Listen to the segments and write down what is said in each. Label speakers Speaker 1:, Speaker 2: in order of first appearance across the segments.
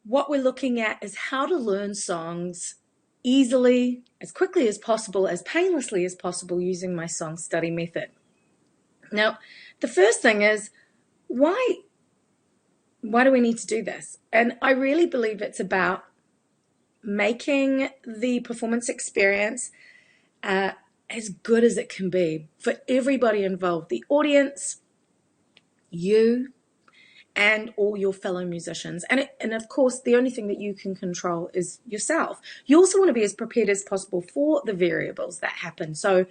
Speaker 1: what we're looking at is how to learn songs easily, as quickly as possible, as painlessly as possible using my song study method. Now, the first thing is, why do we need to do this? And I really believe it's about making the performance experience as good as it can be for everybody involved, the audience, you, and all your fellow musicians. And of course, the only thing that you can control is yourself. You also want to be as prepared as possible for the variables that happen. So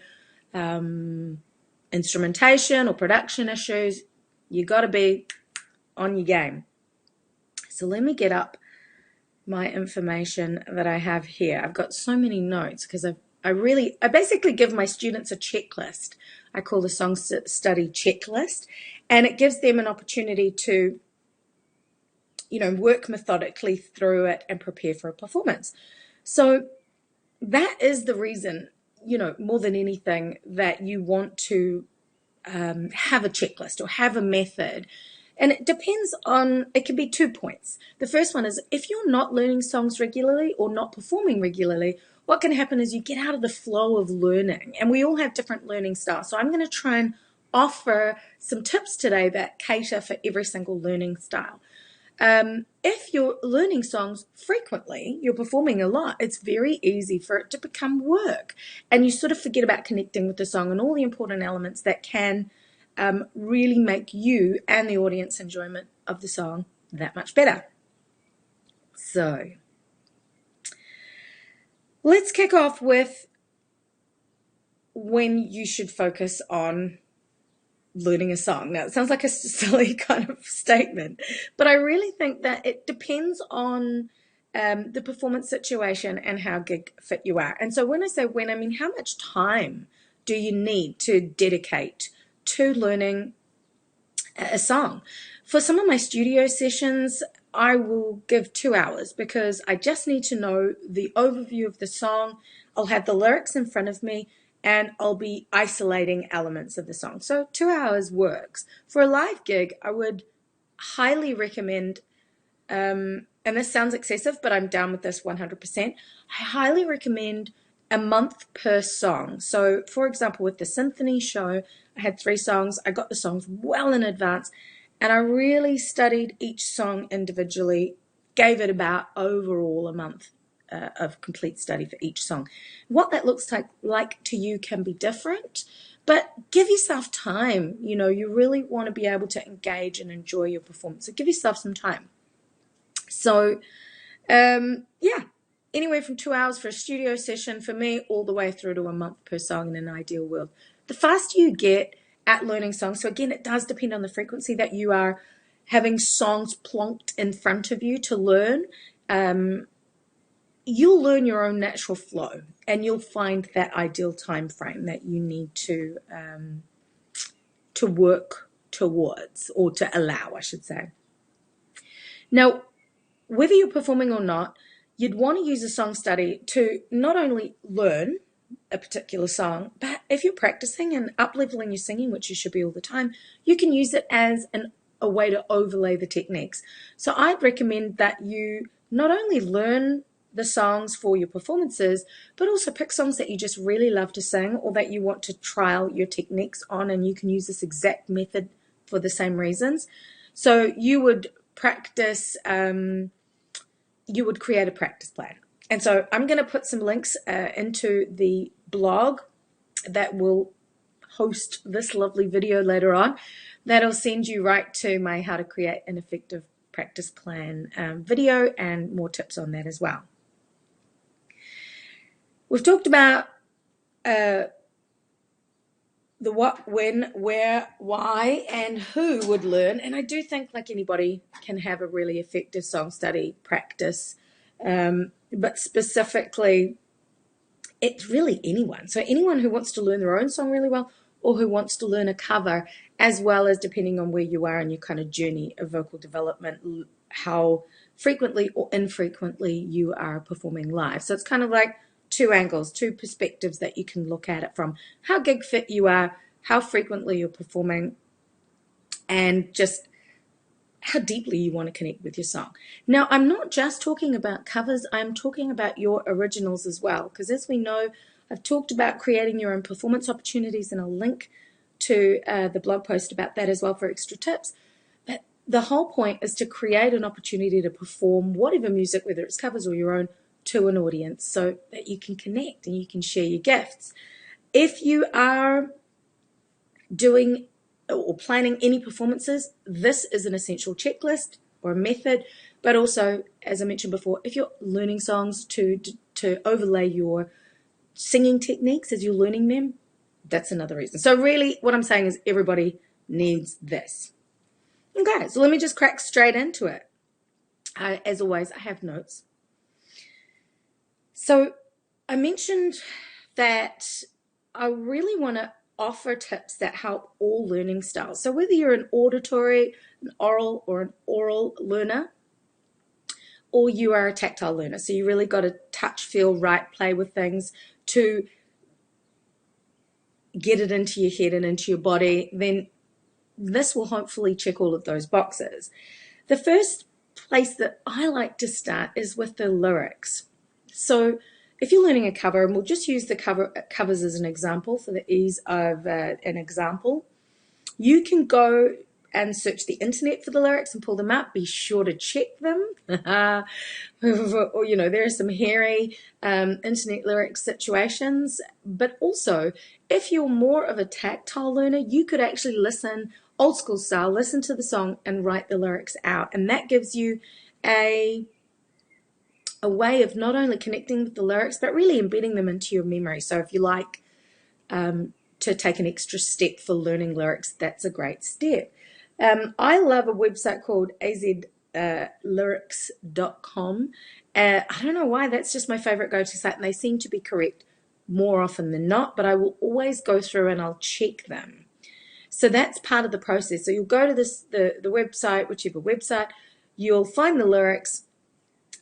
Speaker 1: instrumentation or production issues, you got to be on your game. So let me get up my information that I have here. I've got so many notes because I basically give my students a checklist. I call the song study checklist, and it gives them an opportunity to, work methodically through it and prepare for a performance. So that is the reason, more than anything, that you want to have a checklist or have a method. And it depends on, it can be 2 points. The first one is, if you're not learning songs regularly or not performing regularly, what can happen is you get out of the flow of learning. And we all have different learning styles. So I'm going to try and offer some tips today that cater for every single learning style. If you're learning songs frequently, you're performing a lot, it's very easy for it to become work. And you sort of forget about connecting with the song and all the important elements that can really make you and the audience enjoyment of the song that much better. So let's kick off with when you should focus on learning a song. Now, it sounds like a silly kind of statement, but I really think that it depends on the performance situation and how gig fit you are. And so when I say when, I mean how much time do you need to dedicate to learning a song? For some of my studio sessions, I will give 2 hours because I just need to know the overview of the song. I'll have the lyrics in front of me and I'll be isolating elements of the song. So 2 hours works. For a live gig, I would highly recommend, and this sounds excessive, but I'm down with this 100%. I highly recommend a month per song. So for example, with the symphony show, I had 3 songs. I got the songs well in advance and I really studied each song individually, gave it about overall a month of complete study for each song. What that looks like to you can be different, but give yourself time. You really want to be able to engage and enjoy your performance. So give yourself some time. So anywhere from 2 hours for a studio session for me, all the way through to a month per song in an ideal world. The faster you get at learning songs, so again, it does depend on the frequency that you are having songs plonked in front of you to learn. You'll learn your own natural flow and you'll find that ideal time frame that you need to work towards, or to allow, I should say. Now, whether you're performing or not, you'd want to use a song study to not only learn a particular song, but if you're practicing and up-leveling your singing, which you should be all the time, you can use it as a way to overlay the techniques. So I'd recommend that you not only learn the songs for your performances, but also pick songs that you just really love to sing or that you want to trial your techniques on, and you can use this exact method for the same reasons. So you would practice, you would create a practice plan. And so I'm going to put some links into the blog that will host this lovely video later on. That'll send you right to my How to Create an Effective Practice Plan video, and more tips on that as well. We've talked about the what, when, where, why, and who would learn. And I do think like anybody can have a really effective song study practice, but specifically it's really anyone. So anyone who wants to learn their own song really well, or who wants to learn a cover, as well as depending on where you are in your kind of journey of vocal development, how frequently or infrequently you are performing live. So it's kind of like 2 angles, 2 perspectives that you can look at it from: how gig fit you are, how frequently you're performing, and just how deeply you want to connect with your song. Now, I'm not just talking about covers, I'm talking about your originals as well, because as we know, I've talked about creating your own performance opportunities, and I'll link to the blog post about that as well for extra tips. But the whole point is to create an opportunity to perform whatever music, whether it's covers or your own, to an audience so that you can connect and you can share your gifts. If you are doing or planning any performances, this is an essential checklist or a method. But also, as I mentioned before, if you're learning songs, to overlay your singing techniques as you're learning them, that's another reason. So really what I'm saying is everybody needs this. Okay, so let me just crack straight into it. As always, I have notes. So I mentioned that I really want to offer tips that help all learning styles. So whether you're an auditory, an oral, or an oral learner, or you are a tactile learner, so you really got to touch, feel, write, play with things to get it into your head and into your body, then this will hopefully check all of those boxes. The first place that I like to start is with the lyrics. So if you're learning a cover, and we'll just use the covers as an example for the ease of an example, you can go and search the internet for the lyrics and pull them up. Be sure to check them. Or, you know, there are some hairy internet lyric situations, but also if you're more of a tactile learner, you could actually listen, old school style, listen to the song and write the lyrics out. And that gives you a way of not only connecting with the lyrics, but really embedding them into your memory. So if you like to take an extra step for learning lyrics, that's a great step. I love a website called azlyrics.com. I don't know why, that's just my favorite go-to site, and they seem to be correct more often than not, but I will always go through and I'll check them. So that's part of the process. So you'll go to the website, whichever website, you'll find the lyrics,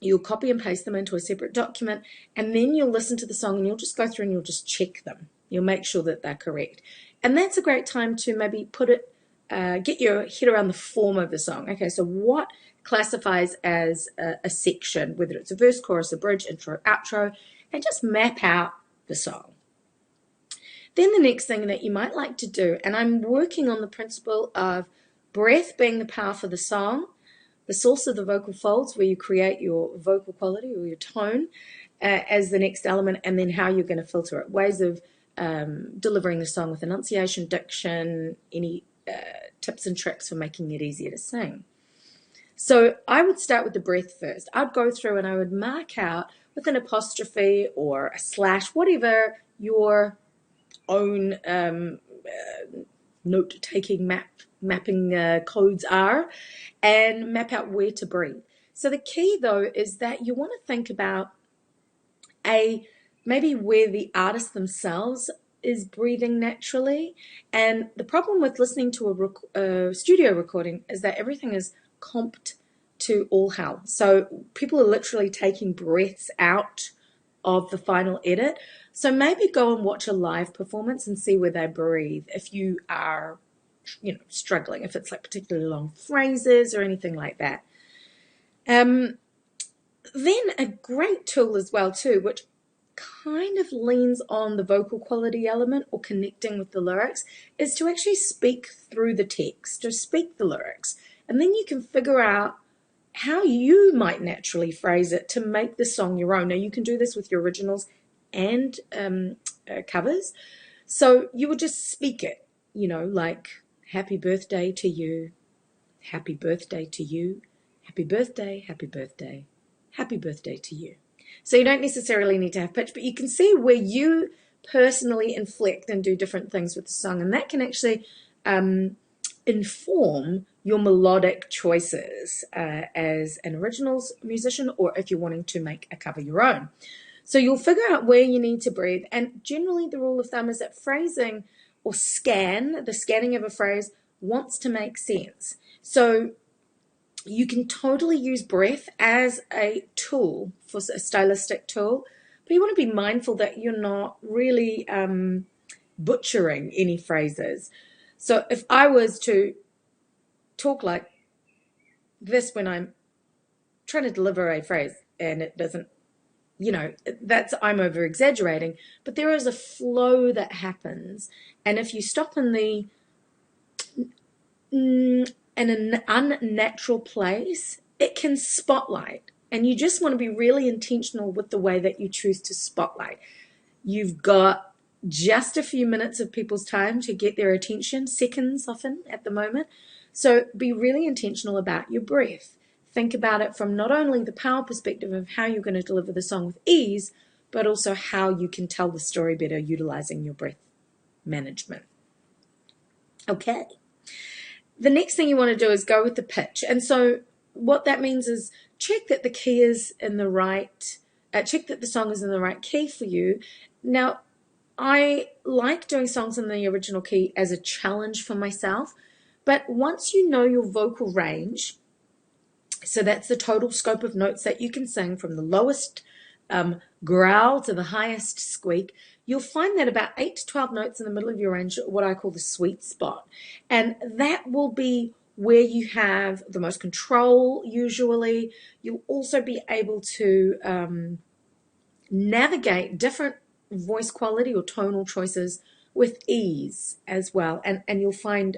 Speaker 1: you'll copy and paste them into a separate document, and then you'll listen to the song and you'll just go through and you'll just check them. You'll make sure that they're correct. And that's a great time to maybe put it, get your head around the form of the song. Okay, so what classifies as a section, whether it's a verse, chorus, a bridge, intro, outro, and just map out the song. Then the next thing that you might like to do, and I'm working on the principle of breath being the power for the song, the source of the vocal folds where you create your vocal quality or your tone as the next element, and then how you're going to filter it, ways of delivering the song with enunciation, diction, any tips and tricks for making it easier to sing. So I would start with the breath first. I'd go through and I would mark out with an apostrophe or a slash, whatever your own note-taking mapping codes are, and map out where to breathe. So the key though is that you want to think about maybe where the artist themselves is breathing naturally. And the problem with listening to a studio recording is that everything is comped to all hell. So people are literally taking breaths out of the final edit. So maybe go and watch a live performance and see where they breathe if you are, you know, struggling, if it's like particularly long phrases or anything like that. Then a great tool as well too, which kind of leans on the vocal quality element or connecting with the lyrics, is to actually speak through the text, to speak the lyrics. And then you can figure out how you might naturally phrase it to make the song your own. Now you can do this with your originals and covers. So you would just speak it, you know, like happy birthday to you, happy birthday to you, happy birthday, happy birthday, happy birthday to you. So you don't necessarily need to have pitch, but you can see where you personally inflect and do different things with the song, and that can actually inform your melodic choices as an originals musician, or if you're wanting to make a cover your own. So you'll figure out where you need to breathe, and generally the rule of thumb is that phrasing or the scanning of a phrase wants to make sense. So you can totally use breath as a tool, for a stylistic tool, but you want to be mindful that you're not really butchering any phrases. So if I was to talk like this when I'm trying to deliver a phrase and it doesn't, that's, I'm over exaggerating, but there is a flow that happens. And if you stop in an unnatural place, it can spotlight. And you just want to be really intentional with the way that you choose to spotlight. You've got just a few minutes of people's time to get their attention, seconds often at the moment. So be really intentional about your breath. Think about it from not only the power perspective of how you're going to deliver the song with ease, but also how you can tell the story better utilizing your breath management. Okay. The next thing you want to do is go with the pitch. And so what that means is check that the key is in the right, check that the song is in the right key for you. Now, I like doing songs in the original key as a challenge for myself, but once you know your vocal range, so that's the total scope of notes that you can sing from the lowest growl to the highest squeak, you'll find that about 8 to 12 notes in the middle of your range are what I call the sweet spot. And that will be where you have the most control usually. You'll also be able to navigate different voice quality or tonal choices with ease as well. And you'll find,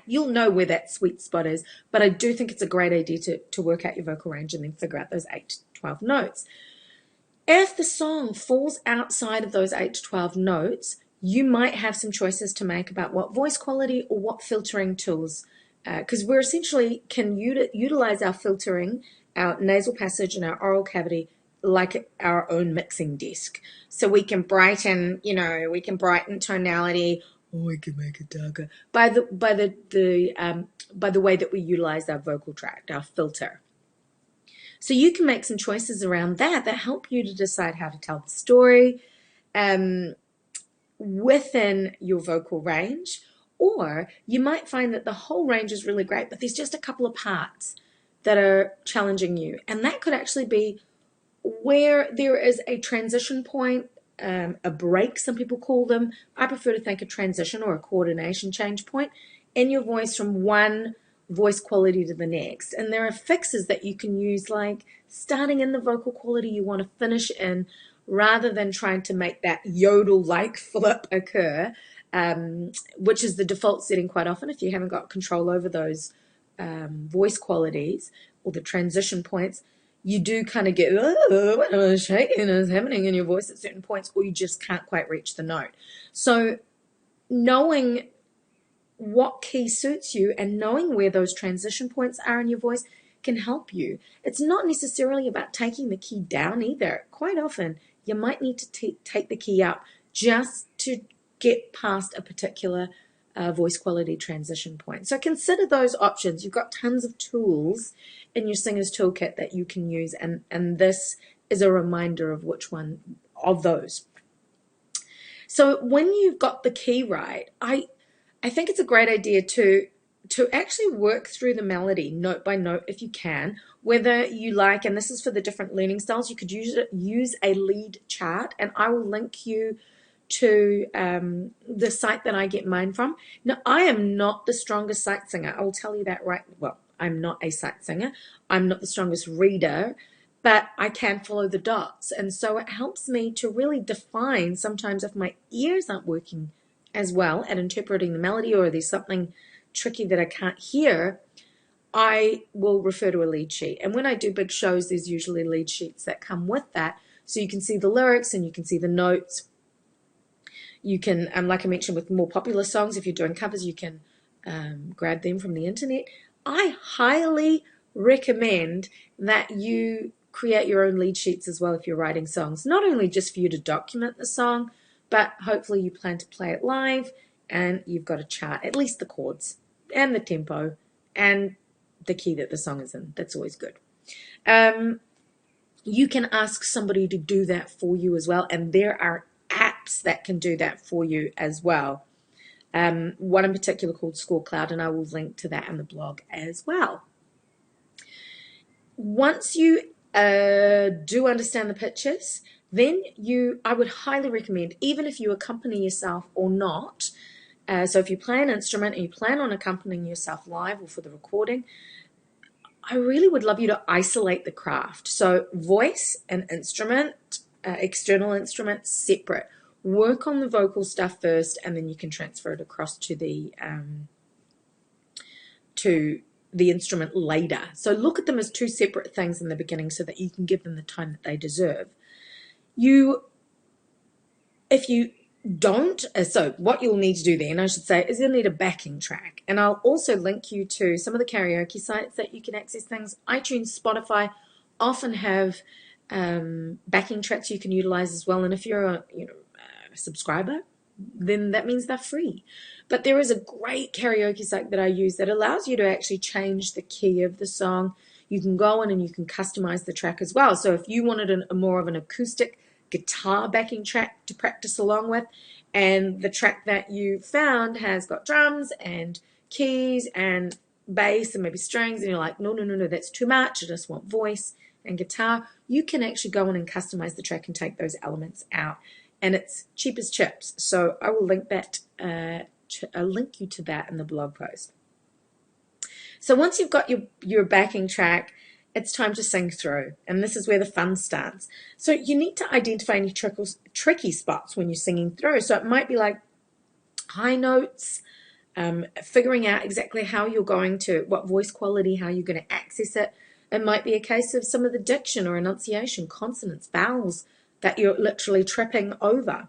Speaker 1: you'll know where that sweet spot is. But I do think it's a great idea to work out your vocal range and then figure out those 8 to 12 notes. If the song falls outside of those 8 to 12 notes, you might have some choices to make about what voice quality or what filtering tools, because we're essentially can utilize our filtering, our nasal passage and our oral cavity like our own mixing desk. So we can brighten, tonality, or we can make it darker by the way that we utilize our vocal tract, our filter. So you can make some choices around that help you to decide how to tell the story within your vocal range. Or you might find that the whole range is really great, but there's just a couple of parts that are challenging you. And that could actually be where there is a transition point, a break, some people call them. I prefer to think a transition or a coordination change point in your voice from one voice quality to the next. And there are fixes that you can use, like starting in the vocal quality you want to finish in, rather than trying to make that yodel-like flip occur, which is the default setting quite often if you haven't got control over those voice qualities or the transition points. You do kind of get, what shaking is happening in your voice at certain points, or you just can't quite reach the note. So knowing what key suits you and knowing where those transition points are in your voice can help you. It's not necessarily about taking the key down either. Quite often, you might need to take the key up just to get past a particular voice quality transition point. So consider those options. You've got tons of tools in your singer's toolkit that you can use, and this is a reminder of which one of those. So when you've got the key right, I think it's a great idea to actually work through the melody note by note if you can, whether you like, and this is for the different learning styles, you could use a lead chart, and I will link you to the site that I get mine from. Now, I am not the strongest sight singer. I will tell you that right. Well, I'm not a sight singer. I'm not the strongest reader, but I can follow the dots. And so it helps me to really define sometimes if my ears aren't working as well at interpreting the melody, or there's something tricky that I can't hear, I will refer to a lead sheet. And when I do big shows, there's usually lead sheets that come with that. So you can see the lyrics and you can see the notes. You can, like I mentioned with more popular songs, if you're doing covers, you can grab them from the internet. I highly recommend that you create your own lead sheets as well if you're writing songs, not only just for you to document the song, but hopefully you plan to play it live and you've got a chart, at least the chords and the tempo and the key that the song is in. That's always good. You can ask somebody to do that for you as well, and there are apps that can do that for you as well. One in particular called Score Cloud, and I will link to that in the blog as well. Once you do understand the pitches, then I would highly recommend, even if you accompany yourself or not, so if you play an instrument and you plan on accompanying yourself live or for the recording, I really would love you to isolate the craft. So voice and instrument, external instruments, separate. Work on the vocal stuff first, and then you can transfer it across to the instrument later. So look at them as two separate things in the beginning so that you can give them the time that they deserve. If you don't, so what you'll need to do then, I should say, is you'll need a backing track. And I'll also link you to some of the karaoke sites that you can access things. iTunes, Spotify often have backing tracks you can utilize as well. And if you're a subscriber, then that means they're free. But there is a great karaoke site that I use that allows you to actually change the key of the song. You can go in and you can customize the track as well. So if you wanted a more of an acoustic guitar backing track to practice along with, and the track that you found has got drums and keys and bass and maybe strings, and you're like, no, that's too much, I just want voice and guitar, you can actually go in and customize the track and take those elements out, and it's cheap as chips. So I will link that I'll link you to that in the blog post. So once you've got your backing track, it's time to sing through, and this is where the fun starts. So you need to identify any tricky spots when you're singing through. So it might be like high notes, figuring out exactly how you're going to, what voice quality, how you're going to access it. It might be a case of some of the diction or enunciation, consonants, vowels that you're literally tripping over.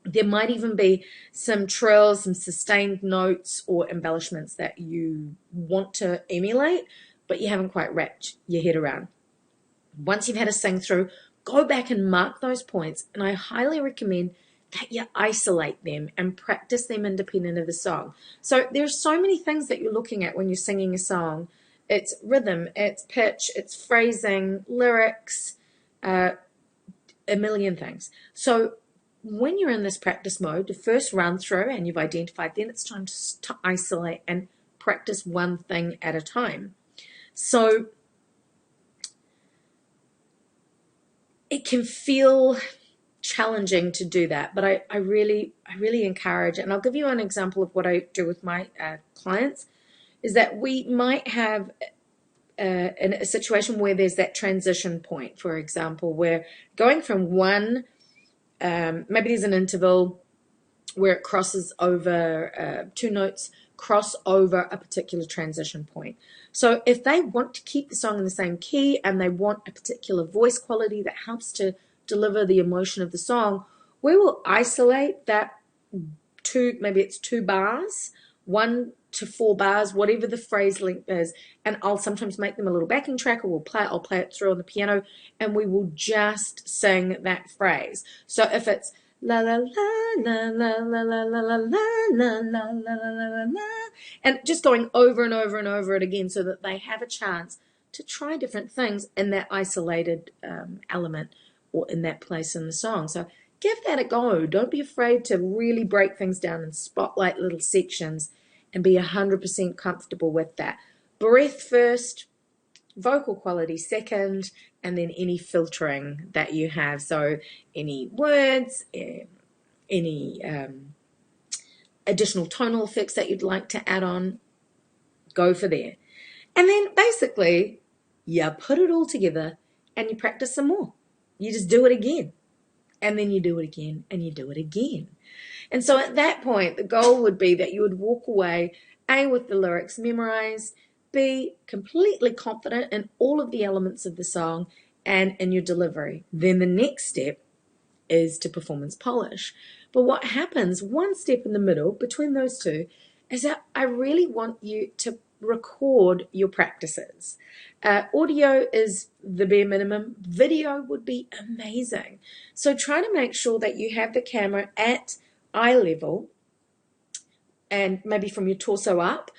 Speaker 1: There might even be some trills, some sustained notes or embellishments that you want to emulate, but you haven't quite wrapped your head around. Once you've had a sing through, go back and mark those points, and I highly recommend that you isolate them and practice them independent of the song. So there's so many things that you're looking at when you're singing a song. It's rhythm, it's pitch, it's phrasing, lyrics, a million things. So when you're in this practice mode, the first run through and you've identified, then it's time to isolate and practice one thing at a time. So it can feel challenging to do that, but I really encourage it. And I'll give you an example of what I do with my clients, is that we might have in a situation where there's that transition point, for example, where going from one, maybe there's an interval where it crosses over, two notes cross over a particular transition point. So if they want to keep the song in the same key and they want a particular voice quality that helps to deliver the emotion of the song, we will isolate that maybe it's 2 bars, 1 to 4 bars, whatever the phrase length is, and I'll sometimes make them a little backing track, or I'll play it through on the piano, and we will just sing that phrase. So if it's la la la la la la la la la la la la la la, and just going over and over and over it again, so that they have a chance to try different things in that isolated element or in that place in the song. So give that a go. Don't be afraid to really break things down and spotlight little sections and be 100% comfortable with that. Breath first, vocal quality second, and then any filtering that you have. So any words, any additional tonal effects that you'd like to add on, go for there. And then basically, you put it all together and you practice some more. You just do it again. And then you do it again, and you do it again. And so at that point, the goal would be that you would walk away, A, with the lyrics memorized, B, completely confident in all of the elements of the song and in your delivery. Then the next step is to performance polish. But what happens, one step in the middle between those two, is that I really want you to record your practices. Audio is the bare minimum. Video would be amazing. So try to make sure that you have the camera at eye level and maybe from your torso up.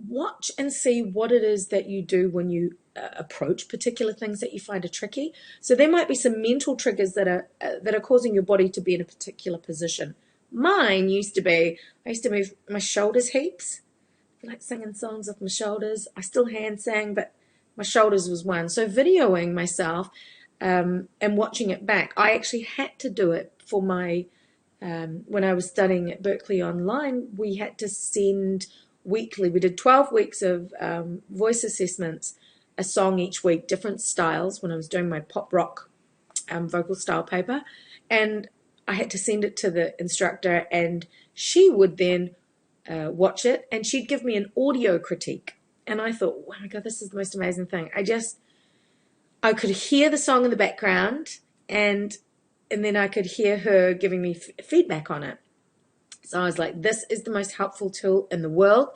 Speaker 1: Watch and see what it is that you do when you approach particular things that you find are tricky. So there might be some mental triggers that are causing your body to be in a particular position. Mine used to be, I used to move my shoulders heaps. I like singing songs with my shoulders. I still hand sang, but my shoulders was one. So videoing myself and watching it back, I actually had to do it for my, when I was studying at Berkeley online, we had to send weekly. We did 12 weeks of voice assessments, a song each week, different styles when I was doing my pop rock vocal style paper. And I had to send it to the instructor, and she would then watch it, and she'd give me an audio critique. And I thought, oh my God, this is the most amazing thing. I could hear the song in the background, and then I could hear her giving me feedback on it. So I was like, this is the most helpful tool in the world.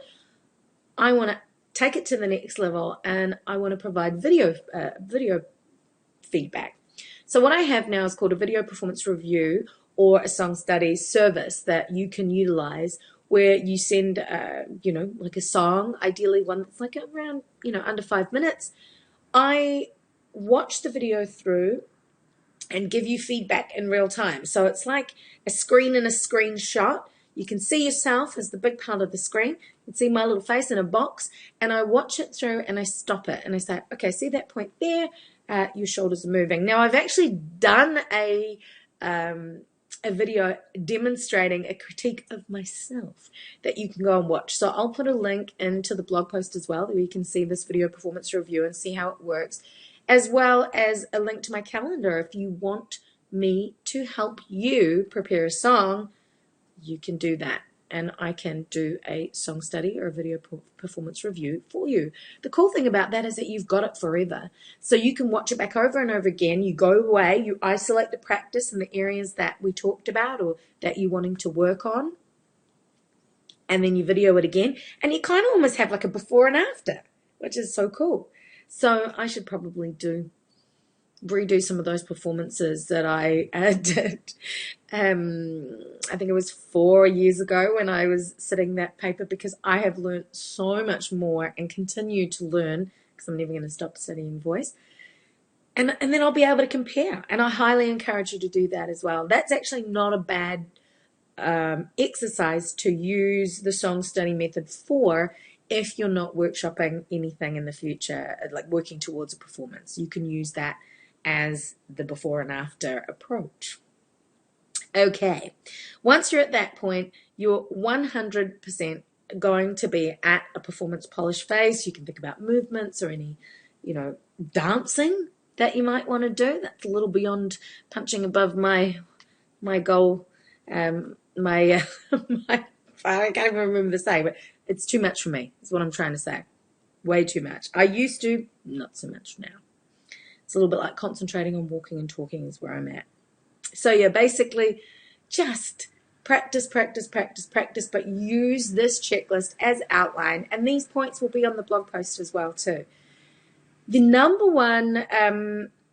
Speaker 1: I want to take it to the next level, and I want to provide video feedback. So what I have now is called a video performance review, or a song study service that you can utilize, where you send, like a song, ideally one that's like around, under 5 minutes. I watch the video through and give you feedback in real time. So it's like a screen and a screenshot. You can see yourself as the big part of the screen. You can see my little face in a box, and I watch it through and I stop it and I say, okay, see that point there? Your shoulders are moving. Now, I've actually done a video demonstrating a critique of myself that you can go and watch. So I'll put a link into the blog post as well, where you can see this video performance review and see how it works, as well as a link to my calendar. If you want me to help you prepare a song, you can do that, and I can do a song study or a video performance review for you. The cool thing about that is that you've got it forever. So you can watch it back over and over again. You go away, you isolate the practice in the areas that we talked about or that you're wanting to work on, and then you video it again, and you kind of almost have like a before and after, which is so cool. So I should probably redo some of those performances that I did. I think it was 4 years ago when I was sitting that paper, because I have learned so much more and continue to learn, because I'm never going to stop studying voice. And then I'll be able to compare, and I highly encourage you to do that as well. That's actually not a bad exercise to use the song study method for if you're not workshopping anything in the future, like working towards a performance. You can use that as the before and after approach. Okay, once you're at that point, you're 100% going to be at a performance polish phase. You can think about movements or any, dancing that you might want to do. That's a little beyond punching above my goal. I can't even remember to say, but it's too much for me, is what I'm trying to say. Way too much. I used to, not so much now. It's a little bit like concentrating on walking and talking is where I'm at. So yeah, basically just practice, but use this checklist as outlined. And these points will be on the blog post as well too. The number one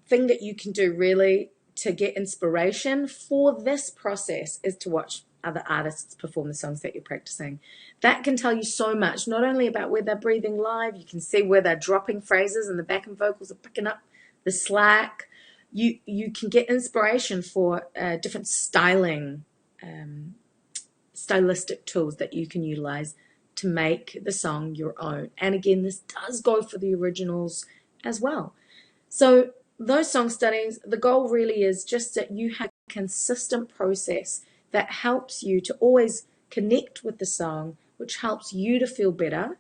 Speaker 1: thing that you can do really to get inspiration for this process is to watch other artists perform the songs that you're practicing. That can tell you so much, not only about where they're breathing live, you can see where they're dropping phrases and the backing vocals are picking up the slack. You can get inspiration for different stylistic tools that you can utilize to make the song your own. And again, this does go for the originals as well. So those song studies, the goal really is just that you have a consistent process that helps you to always connect with the song, which helps you to feel better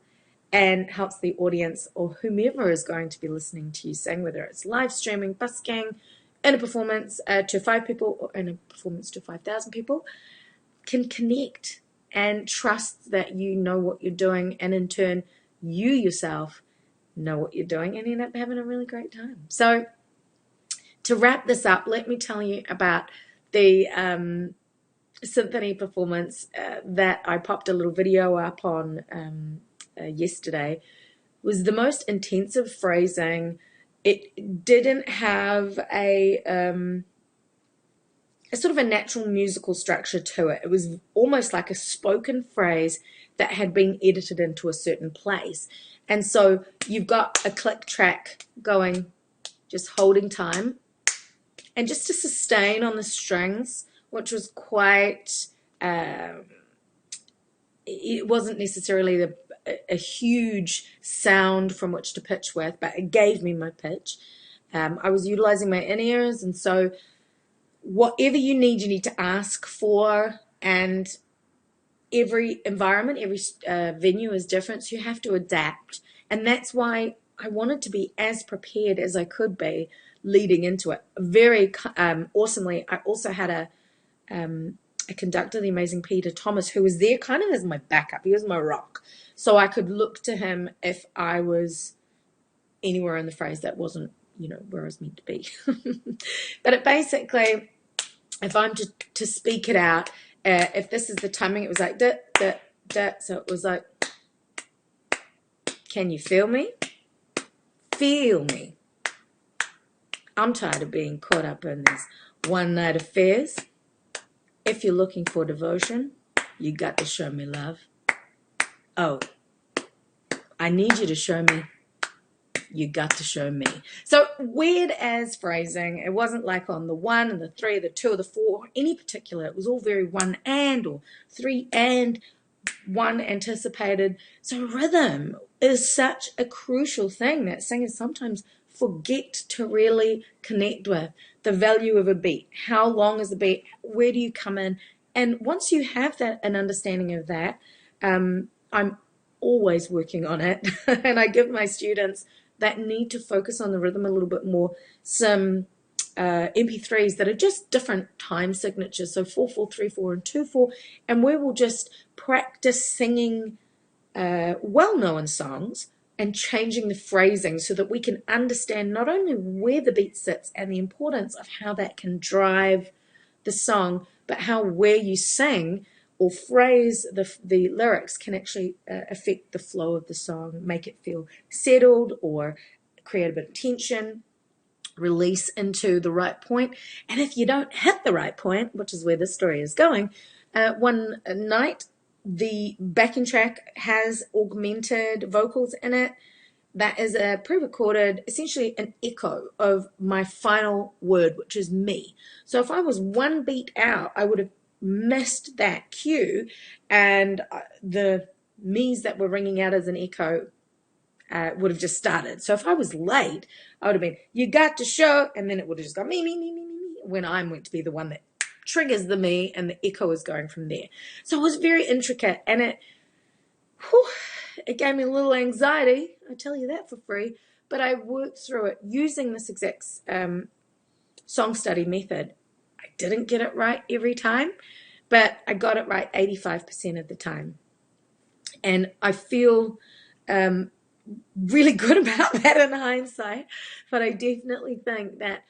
Speaker 1: and helps the audience or whomever is going to be listening to you sing, whether it's live streaming, busking, in a performance to 5 people or in a performance to 5,000 people, can connect and trust that you know what you're doing, and in turn you yourself know what you're doing and end up having a really great time. So to wrap this up, let me tell you about the symphony performance that I popped a little video up on yesterday. Was the most intensive phrasing. It didn't have a sort of a natural musical structure to it. It was almost like a spoken phrase that had been edited into a certain place. And so you've got a click track going, just holding time, and just to sustain on the strings, which was quite, it wasn't necessarily a huge sound from which to pitch with, but it gave me my pitch. I was utilizing my in-ears, and so whatever you need to ask for, and every environment, every venue is different, so you have to adapt. And that's why I wanted to be as prepared as I could be leading into it. Very awesomely, I also had a conductor, the amazing Peter Thomas, who was there kind of as my backup. He was my rock. So I could look to him if I was anywhere in the phrase that wasn't, where I was meant to be. But it basically, if I'm to speak it out, if this is the timing, it was like, da, da, da. So it was like, can you feel me? Feel me. I'm tired of being caught up in these one-night affairs. If you're looking for devotion, you got to show me love. Oh, I need you to show me. You got to show me. So weird as phrasing. It wasn't like on the 1 and the 3, the 2 or the 4, any particular. It was all very 1 and or 3 and 1 anticipated. So rhythm is such a crucial thing that singers sometimes forget to really connect with. The value of a beat. How long is the beat? Where do you come in? And once you have an understanding of that, I'm always working on it. And I give my students that need to focus on the rhythm a little bit more some MP3s that are just different time signatures, so 4/4, 3/4, and 2/4, and we will just practice singing well-known songs and changing the phrasing so that we can understand not only where the beat sits and the importance of how that can drive the song, but how where you sing or phrase the lyrics can actually affect the flow of the song, make it feel settled or create a bit of tension, release into the right point. And if you don't hit the right point, which is where this story is going, one night the backing track has augmented vocals in it. That is a pre-recorded, essentially an echo of my final word, which is me. So if I was one beat out, I would have missed that cue, and the me's that were ringing out as an echo would have just started. So if I was late, I would have been, you got to show, and then it would have just gone me, me, me, me, me, me, when I'm meant to be the one that triggers the me, and the echo is going from there. So it was very intricate, and it gave me a little anxiety, I tell you that for free, but I worked through it using this exact song study method. I didn't get it right every time, but I got it right 85% of the time. And I feel really good about that in hindsight, but I definitely think that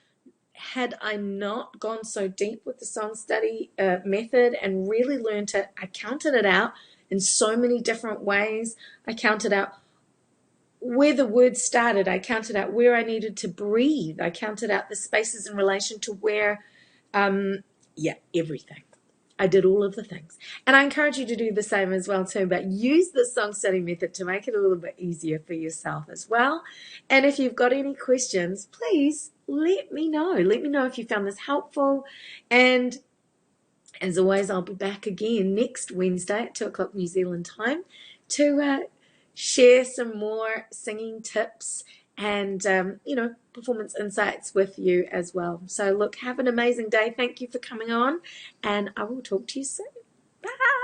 Speaker 1: had I not gone so deep with the song study method and really learned it, I counted it out in so many different ways. I counted out where the words started. I counted out where I needed to breathe. I counted out the spaces in relation to where, everything. I did all of the things. And I encourage you to do the same as well too, but use the song study method to make it a little bit easier for yourself as well. And if you've got any questions, please let me know. Let me know if you found this helpful. And as always, I'll be back again next Wednesday at 2 o'clock New Zealand time to share some more singing tips and, performance insights with you as well. So look, have an amazing day. Thank you for coming on, and I will talk to you soon. Bye.